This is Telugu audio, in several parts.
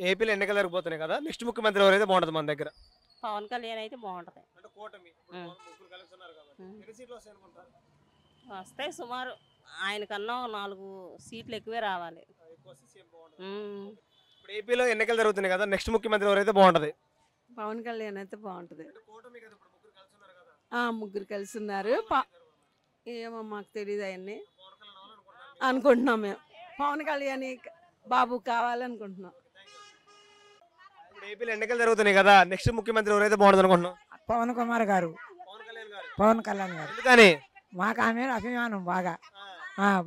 ఏపీలో ఎన్నికలు జరగబోతున్నాయి కదా, నెక్స్ట్ ముఖ్యమంత్రి ఎవరైతే బాగుంటుంది మన దగ్గర? పవన్ కళ్యాణ్ అయితే బాగుంటది. అంటే కూటమి ఇప్పుడు ఉమ్. ముగ్గురు కలిసి ఉన్నారు కాబట్టి ఉమ్. ఎన్ని సీట్లు వస్తాయి అనుకుంటారు? వస్తాయి సుమారు ఆయనకన్నా 4 సీట్లు ఎక్కువే రావాలి. ఎక్కువ వస్తే సీఎం బాగుంటుంది. ఉమ్. ఇప్పుడు ఏపీలో ఎన్నికలు జరుగుతున్నాయి కదా, నెక్స్ట్ ముఖ్యమంత్రి ఎవరైతే బాగుంటుంది? పవన్ కళ్యాణ్ అయితే బాగుంటది. అంటే కూటమి కదా, ఇప్పుడు ముగ్గురు కలిసి ఉన్నారు కదా. ముగ్గురు కలిసి ఉన్నారు. ఏమో మాకు తెలియదు అవన్నీ పవన్ కళ్యాణ్ అవ్వాలనుకుంటున్నారు మీరు? అనుకుంటున్నాం మేము. పవన్ కళ్యాణ్ బాబు కావాలనుకుంటున్నాం. ఇప్పుడు ఏపీలో ఎన్నికలు జరుగుతున్నాయి కదా, నెక్స్ట్ ముఖ్యమంత్రి ఎవరైతే బాగుంటుంది అనుకుంటున్నాం? పవన్ కుమార్ గారు, పవన్ కళ్యాణ్ గారు. పవన్ కళ్యాణ్ గారు ఎందుకని? మాకు ఆమె అభిమానం బాగా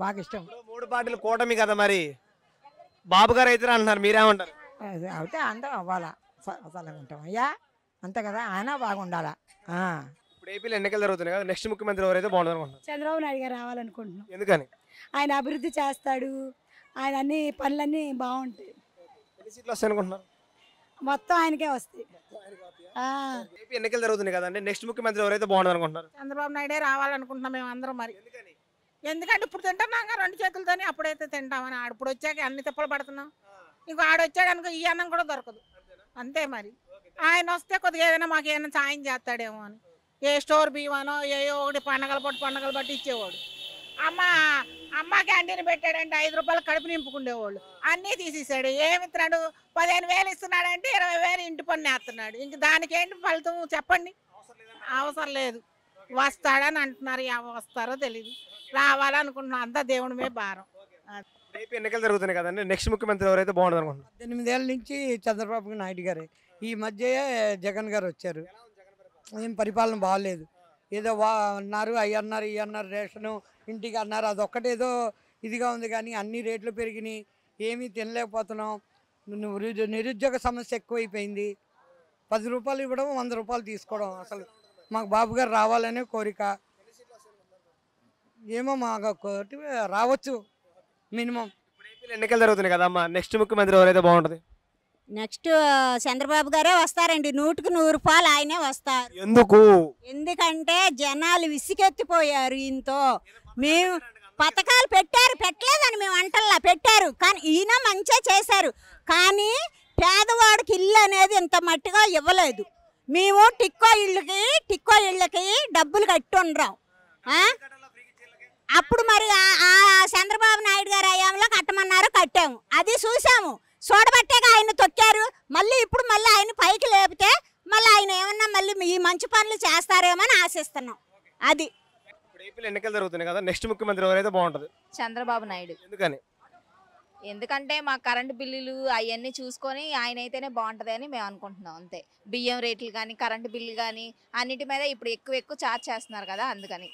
బాగా ఇష్టం. ఇప్పుడు మూడు పార్టీలు కూటమి కదా, మరి బాబు గారు అయితే అంటున్నారు, మీరేమంటారు? అయితే అందరం అవ్వాలా ఉంటాం అయ్యా, అంతే కదా, ఆయన బాగుండాలా. ఇప్పుడు ఏపీలో ఎన్నికలు జరుగుతున్నాయి కదా, నెక్స్ట్ ముఖ్యమంత్రి ఎవరైతే బాగుంటుంది అనుకుంటున్నారు? చంద్రబాబు నాయుడు గారు రావాలనుకుంటున్నాం. ఎందుకని? ఆయన అభివృద్ధి చేస్తాడు, ఆయన అన్ని పనులన్నీ బాగుంటాయి. ఎన్ని సీట్లు వస్తాయి అనుకుంటున్నారు? మొత్తం ఆయనకే వస్తాయి. ఏపీ ఎన్నికలు జరుగుతున్నాయి కదండి, నెక్స్ట్ ముఖ్యమంత్రి ఎవరైతే బాగుంటుంది అనుకుంటున్నారు? చంద్రబాబు నాయుడే రావాలనుకుంటున్నాం మేము అందరం. మరి ఎందుకని? ఎందుకంటే ఇప్పుడు తింటున్నాం రెండు చేతులతోని, అప్పుడైతే తింటామని ఇప్పుడు వచ్చాక అన్ని తిప్పలు పడుతున్నాం. ఇంకో ఆడొచ్చాడు అనుకో ఈ అన్నం కూడా దొరకదు. అంతే మరి ఆయన వస్తే కొద్దిగా ఏదైనా మాకు ఏమైనా సాయం చేస్తాడేమో అని, ఏ స్టోర్ బియ్యమనో ఏయో ఒకటి పండగలు బట్టి ఇచ్చేవాడు. అమ్మ క్యాంటీన్ పెట్టాడంటే 5 రూపాయలు కడుపు నింపుకుండేవాళ్ళు, అన్నీ తీసేసాడు. ఏమి ఇస్తున్నాడు? 15,000 ఇస్తున్నాడంటే 20,000 ఇంటి పన్ను వేస్తున్నాడు. ఇంక దానికి ఏంటి ఫలితం చెప్పండి? అవసరం లేదు. వస్తాడని అంటున్నారు, వస్తారో తెలియదు. రావాలనుకుంటున్నాం, అంతా దేవుడి మీద భారం. ఏపీ ఎన్నికలు జరుగుతున్నాయి కదండి, నెక్స్ట్ ముఖ్యమంత్రి ఎవరైతే బాగుంటుంది అనుకుంటున్నారు? 8 ఏళ్ళ నుంచి చంద్రబాబు నాయుడు గారే, ఈ మధ్య జగన్ గారు వచ్చారు. ఏం పరిపాలన బాగాలేదు. ఏదో అన్నారు, అవి అన్నారు, ఇవి అన్నారు, రేషను ఇంటికి అన్నారు, అదొక్కటేదో ఇదిగా ఉంది. కానీ అన్ని రేట్లు పెరిగినాయి, ఏమీ తినలేకపోతున్నాం. నిరుద్యోగ సమస్య ఎక్కువైపోయింది. 10 రూపాయలు ఇవ్వడం, 100 రూపాయలు తీసుకోవడం. అసలు మాకు బాబు గారు రావాలనే కోరిక. ఏమో మాకు రావచ్చు మినిమం. ఇప్పుడు ఏపీలో ఎన్నికలు జరుగుతున్నాయి కదమ్మా, నెక్స్ట్ ముఖ్యమంత్రి ఎవరైతే బాగుంటుంది? నెక్స్ట్ చంద్రబాబు గారే వస్తారండి. 100కి 100 రూపాయలు ఆయనే వస్తారు. ఎందుకు? ఎందుకంటే జనాలు విసిగెత్తిపోయారు ఈయనతో. మేము పథకాలు పెట్టలేదని మేము అంటల్లా, పెట్టారు. కానీ ఈయన మంచిగా చేశారు. కానీ పేదవాడికి ఇల్లు అనేది ఇంత మట్టిగా ఇవ్వలేదు. మేము టిక్కో ఇళ్ళకి డబ్బులు కట్టుండ్రాం. అప్పుడు మరి చంద్రబాబు నాయుడు గారు అయ్యాంలో కట్టమన్నారు, కట్టాము. అది చూసాము, చూడబట్టేగా ఆయన తొక్కారు. మళ్ళీ ఇప్పుడు ఆయన పైకి లేపితే మళ్ళీ ఆయన ఏమన్నా మళ్ళీ ఈ మంచి పనులు చేస్తారేమో అని ఆశిస్తున్నాం. అది ఇప్పుడు ఏపీలో ఎన్నికలు జరుగుతున్నాయి కదా, నెక్స్ట్ ముఖ్యమంత్రి ఎవరైతే బాగుంటుంది? చంద్రబాబు నాయుడు. ఎందుకని? ఎందుకంటే మా కరెంటు బిల్లులు అవన్నీ చూసుకొని ఆయన అయితేనే బాగుంటుంది అని మేము అనుకుంటున్నాం. అంతే. బియ్యం రేట్లు కానీ, కరెంటు బిల్లు కానీ అన్నిటి మీద ఇప్పుడు ఎక్కువ ఛార్జ్ చేస్తున్నారు కదా, అందుకని.